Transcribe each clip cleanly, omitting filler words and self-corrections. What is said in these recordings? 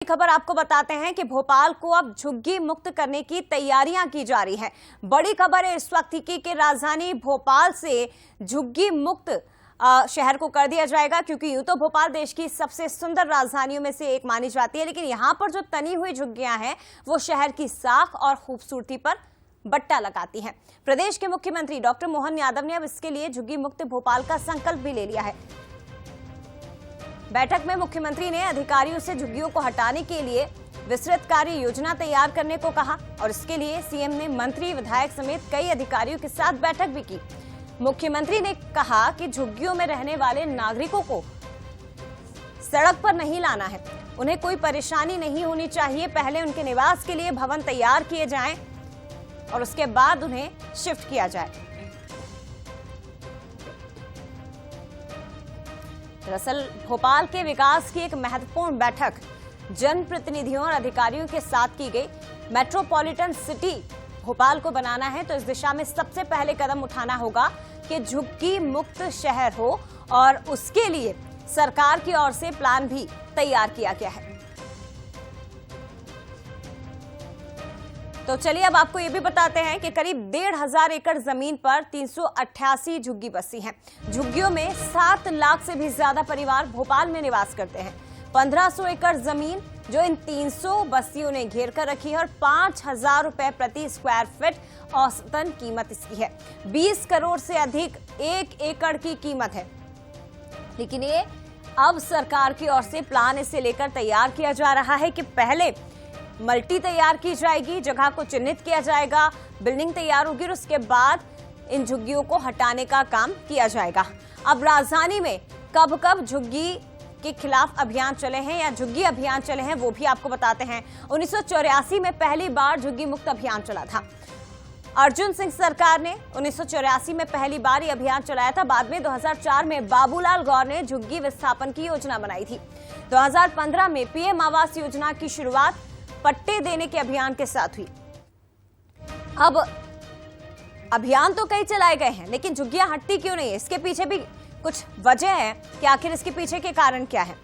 खबर आपको बताते हैं कि भोपाल को अब झुग्गी मुक्त करने की तैयारियां की जा रही हैं। बड़ी खबर है इस वक्त की कि राजधानी भोपाल से झुग्गी मुक्त शहर को कर दिया जाएगा, क्योंकि यूं तो भोपाल देश की सबसे सुंदर राजधानियों में से एक मानी जाती है, लेकिन यहां पर जो तनी हुई झुग्गियां हैं वो शहर की साख और खूबसूरती पर बट्टा लगाती हैं। प्रदेश के मुख्यमंत्री डॉक्टर मोहन यादव ने अब इसके लिए झुग्गी मुक्त भोपाल का संकल्प भी ले लिया है। बैठक में मुख्यमंत्री ने अधिकारियों से झुग्गियों को हटाने के लिए विस्तृत कार्य योजना तैयार करने को कहा और इसके लिए सीएम ने मंत्री, विधायक समेत कई अधिकारियों के साथ बैठक भी की। मुख्यमंत्री ने कहा कि झुग्गियों में रहने वाले नागरिकों को सड़क पर नहीं लाना है, उन्हें कोई परेशानी नहीं होनी चाहिए। पहले उनके निवास के लिए भवन तैयार किए जाएं और उसके बाद उन्हें शिफ्ट किया जाए। दरअसल भोपाल के विकास की एक महत्वपूर्ण बैठक जनप्रतिनिधियों और अधिकारियों के साथ की गई। मेट्रोपॉलिटन सिटी भोपाल को बनाना है तो इस दिशा में सबसे पहले कदम उठाना होगा कि झुग्गी मुक्त शहर हो और उसके लिए सरकार की ओर से प्लान भी तैयार किया गया है। तो चलिए अब आपको ये भी बताते हैं कि करीब 1,500 एकड़ जमीन पर 388 झुग्गी बस्ती हैं। झुग्गियों में 7 लाख से भी ज्यादा परिवार भोपाल में निवास करते हैं। 1500 एकड़ जमीन जो इन 300 बस्तियों ने घेर कर रखी है और 5,000 रुपए प्रति स्क्वायर फीट औसतन कीमत इसकी है। 20 करोड़ से अधिक 1 एकड़ की कीमत है, लेकिन ये अब सरकार की ओर से प्लान इसे लेकर तैयार किया जा रहा है कि पहले मल्टी तैयार की जाएगी, जगह को चिन्हित किया जाएगा, बिल्डिंग तैयार होगी और उसके बाद इन झुग्गियों को हटाने का काम किया जाएगा। अब राजधानी में कब कब झुग्गी के खिलाफ अभियान चले हैं या झुग्गी अभियान चले हैं वो भी आपको बताते हैं। 1984 में पहली बार झुग्गी मुक्त अभियान चला था। अर्जुन सिंह सरकार ने 1984 में पहली बार ये अभियान चलाया था। बाद में 2004 में बाबूलाल गौर ने झुग्गी विस्थापन की योजना बनाई थी। 2015 में पीएम आवास योजना की शुरुआत पट्टे देने के अभियान के साथ हुई। अब अभियान तो कई चलाए गए हैं, लेकिन झुग्गियां हटती क्यों नहीं है? इसके पीछे भी कुछ वजह है कि आखिर इसके पीछे के कारण क्या है।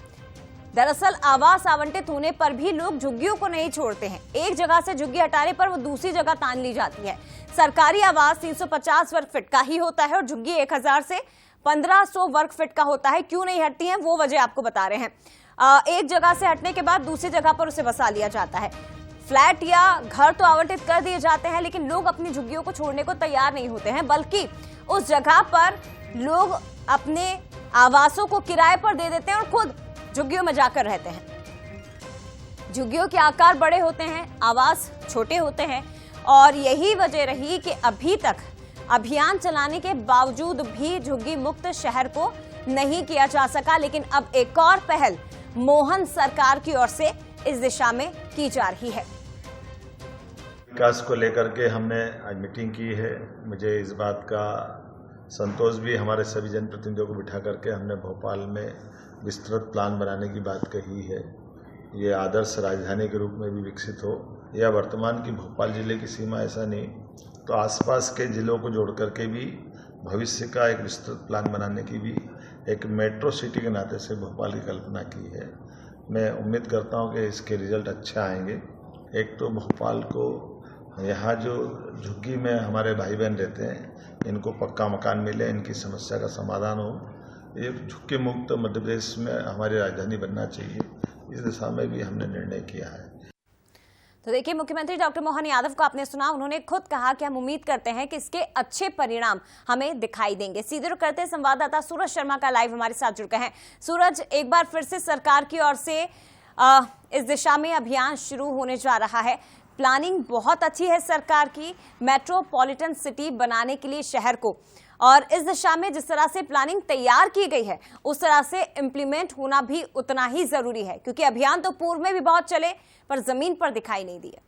दरअसल आवास आवंटित होने पर भी लोग झुग्गियों को नहीं छोड़ते हैं। एक जगह से झुग्गी हटाने पर वो दूसरी जगह तान ली जाती है। सरकारी आवास 350 वर्ग फीट का ही होता है और झुग्गी 1000 से 1500 वर्ग फीट का होता है। क्यों नहीं हटती हैं वो वजह आपको बता रहे हैं। एक जगह से हटने के बाद दूसरी जगह पर उसे बसा लिया जाता है। फ्लैट या घर तो आवंटित कर दिए जाते हैं, लेकिन लोग अपनी झुग्गियों को छोड़ने को तैयार नहीं होते हैं, बल्कि उस जगह पर लोग अपने आवासों को किराए पर दे देते हैं और खुद झुग्गियों में जाकर रहते हैं। झुग्गियों के आकार बड़े होते हैं, आवास छोटे होते हैं और यही वजह रही कि अभी तक अभियान चलाने के बावजूद भी झुग्गी मुक्त शहर को नहीं किया जा सका। लेकिन अब एक और पहल मोहन सरकार की ओर से इस दिशा में की जा रही है। विकास को लेकर के हमने आज मीटिंग की है। मुझे इस बात का संतोष भी, हमारे सभी जनप्रतिनिधियों को बिठा करके हमने भोपाल में विस्तृत प्लान बनाने की बात कही है। ये आदर्श राजधानी के रूप में भी विकसित हो, या वर्तमान की भोपाल जिले की सीमा ऐसा नहीं तो आसपास के जिलों को जोड़ करके भी भविष्य का एक विस्तृत प्लान बनाने की भी एक मेट्रो सिटी के नाते से भोपाल की कल्पना की है। मैं उम्मीद करता हूं कि इसके रिजल्ट अच्छे आएंगे। एक तो भोपाल को, यहाँ जो झुग्गी में हमारे भाई बहन रहते हैं, इनको पक्का मकान मिले, इनकी समस्या का समाधान हो। ये झुग्गी मुक्त मध्य प्रदेश में हमारी राजधानी बनना चाहिए। इस दिशा में भी हमने निर्णय किया है। तो देखिए, मुख्यमंत्री डॉक्टर मोहन यादव को आपने सुना। उन्होंने खुद कहा कि हम उम्मीद करते हैं कि इसके अच्छे परिणाम हमें दिखाई देंगे। सीधे रुख करते संवाददाता सूरज शर्मा का लाइव हमारे साथ जुड़ गए हैं। सूरज, एक बार फिर से सरकार की ओर से इस दिशा में अभियान शुरू होने जा रहा है। प्लानिंग बहुत अच्छी है सरकार की मेट्रोपॉलिटन सिटी बनाने के लिए शहर को, और इस दिशा में जिस तरह से प्लानिंग तैयार की गई है उस तरह से इम्प्लीमेंट होना भी उतना ही जरूरी है, क्योंकि अभियान तो पूर्व में भी बहुत चले पर जमीन पर दिखाई नहीं दिए।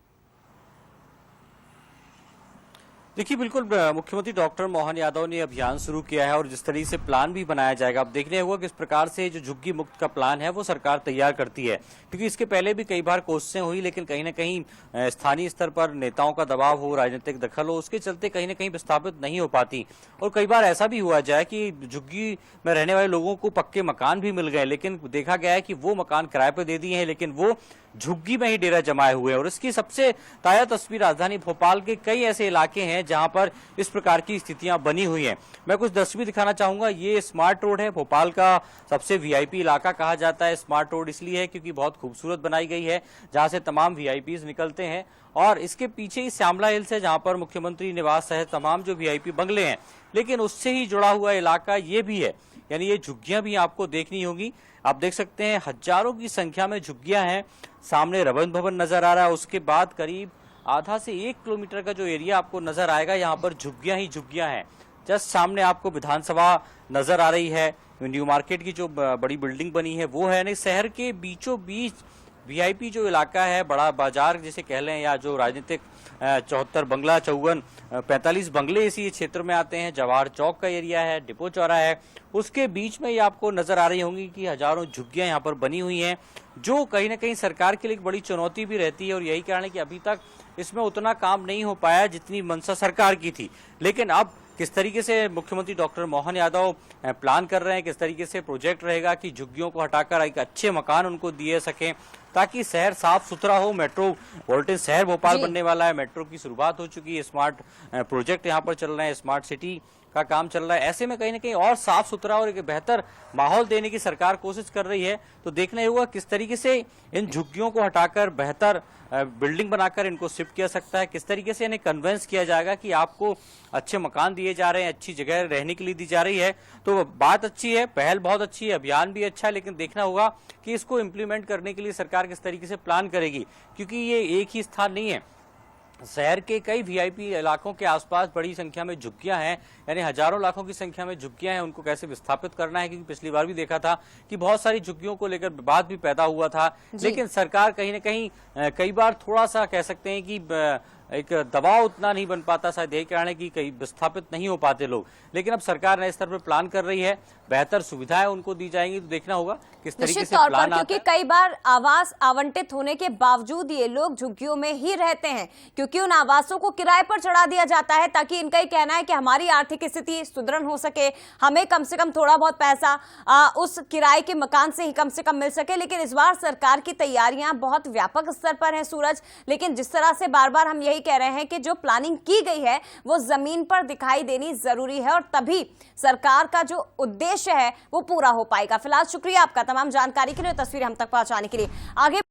देखिए बिल्कुल मुख्यमंत्री डॉक्टर मोहन यादव ने अभियान शुरू किया है और जिस तरीके से प्लान भी बनाया जाएगा, अब देखने होगा किस प्रकार से जो झुग्गी मुक्त का प्लान है वो सरकार तैयार करती है, क्योंकि इसके पहले भी कई बार कोशिशें हुई लेकिन कहीं ना कहीं स्थानीय स्तर पर नेताओं का दबाव हो, राजनीतिक दखल हो, उसके चलते कहीं ना कहीं विस्थापित नहीं हो पाती। और कई बार ऐसा भी हुआ जाए कि झुग्गी में रहने वाले लोगों को पक्के मकान भी मिल गए, लेकिन देखा गया है कि वो मकान किराए पर दे दिए हैं, लेकिन वो झुग्गी में ही डेरा जमाए हुए हैं। और इसकी सबसे ताजा तस्वीर राजधानी भोपाल के कई ऐसे इलाके हैं जहां पर इस प्रकार की स्थितियां बनी हुई हैं। मैं कुछ तस्वीर दिखाना चाहूंगा। ये स्मार्ट रोड है, भोपाल का सबसे वीआईपी इलाका कहा जाता है। स्मार्ट रोड इसलिए है क्योंकि बहुत खूबसूरत बनाई गई है, जहां से तमाम वीआईपीज निकलते हैं। और इसके पीछे ही श्यामला हिल्स है, जहां पर मुख्यमंत्री निवास सहित तमाम जो वीआईपी बंगले हैं, लेकिन उससे ही जुड़ा हुआ इलाका ये भी है, यानी ये झुग्गियां भी आपको देखनी होगी। आप देख सकते हैं हजारों की संख्या में झुग्गियां हैं। सामने रवन भवन नजर आ रहा है, उसके बाद करीब आधा से 1 किलोमीटर का जो एरिया आपको नजर आएगा, यहाँ पर झुग्गियां ही झुग्गियां हैं। जस्ट सामने आपको विधानसभा नजर आ रही है, न्यू मार्केट की जो बड़ी बिल्डिंग बनी है वो है। नहीं, शहर के बीचों बीच वीआईपी जो इलाका है, बड़ा बाजार जिसे कह लें, या जो राजनीतिक 74 बंगला 54 45 बंगले इसी क्षेत्र में आते हैं, जवाहर चौक का एरिया है, डिपो चौराहा है, उसके बीच में ये आपको नजर आ रही होंगी कि हजारों झुग्गियां यहाँ पर बनी हुई हैं, जो कहीं ना कहीं सरकार के लिए एक बड़ी चुनौती भी रहती है। और यही कारण है कि अभी तक इसमें उतना काम नहीं हो पाया जितनी मंशा सरकार की थी। लेकिन अब किस तरीके से मुख्यमंत्री डॉक्टर मोहन यादव प्लान कर रहे हैं, किस तरीके से प्रोजेक्ट रहेगा कि झुग्गियों को हटाकर एक अच्छे मकान उनको दिए सकें, ताकि शहर साफ सुथरा हो। मेट्रोपॉलिटन शहर भोपाल बनने वाला है, मेट्रो की शुरुआत हो चुकी है, स्मार्ट प्रोजेक्ट यहाँ पर चल रहे हैं, स्मार्ट सिटी का काम चल रहा है। ऐसे में कहीं ना कहीं और साफ सुथरा और एक बेहतर माहौल देने की सरकार कोशिश कर रही है। तो देखना होगा किस तरीके से इन झुग्गियों को हटाकर बेहतर बिल्डिंग बनाकर इनको शिफ्ट किया सकता है, किस तरीके से इन्हें कन्वेंस किया जाएगा कि आपको अच्छे मकान दिए जा रहे हैं, अच्छी जगह रहने के लिए दी जा रही है। तो बात अच्छी है, पहल बहुत अच्छी है, अभियान भी अच्छा है, लेकिन देखना होगा कि इसको इम्प्लीमेंट करने के लिए सरकार किस तरीके से प्लान करेगी, क्योंकि ये एक ही स्थान नहीं है। शहर के कई वीआईपी इलाकों के आसपास बड़ी संख्या में झुग्गियां हैं, यानी हजारों लाखों की संख्या में झुग्गियां हैं। उनको कैसे विस्थापित करना है, क्योंकि पिछली बार भी देखा था कि बहुत सारी झुग्गियों को लेकर विवाद भी पैदा हुआ था, लेकिन सरकार कहीं ना कहीं कई बार थोड़ा सा कह सकते हैं कि एक दबाव उतना नहीं बन पाता, शायद यही कारण है कि कई विस्थापित नहीं हो पाते लोग। लेकिन अब सरकार नए स्तर पर प्लान कर रही है, बेहतर सुविधाएं उनको दी जाएंगी। तो देखना होगा किस तरीके से प्लान आता है, क्योंकि कई बार आवास आवंटित होने के बावजूद ये लोग झुग्गियों में ही रहते हैं, क्योंकि उन आवासों को किराए पर चढ़ा दिया जाता है, ताकि इनका ही कहना है कि हमारी आर्थिक स्थिति सुदृढ़ हो सके, हमें कम से कम थोड़ा बहुत पैसा उस किराए के मकान से ही कम से कम मिल सके। लेकिन इस बार सरकार की तैयारियां बहुत व्यापक स्तर पर हैं सूरज, लेकिन जिस तरह से बार बार हम यही कह रहे हैं कि जो प्लानिंग की गई है वो जमीन पर दिखाई देनी जरूरी है, और तभी सरकार का जो उद्देश्य है वो पूरा हो पाएगा। फिलहाल शुक्रिया आपका तमाम जानकारी के लिए, तस्वीरें हम तक पहुंचाने के लिए। आगे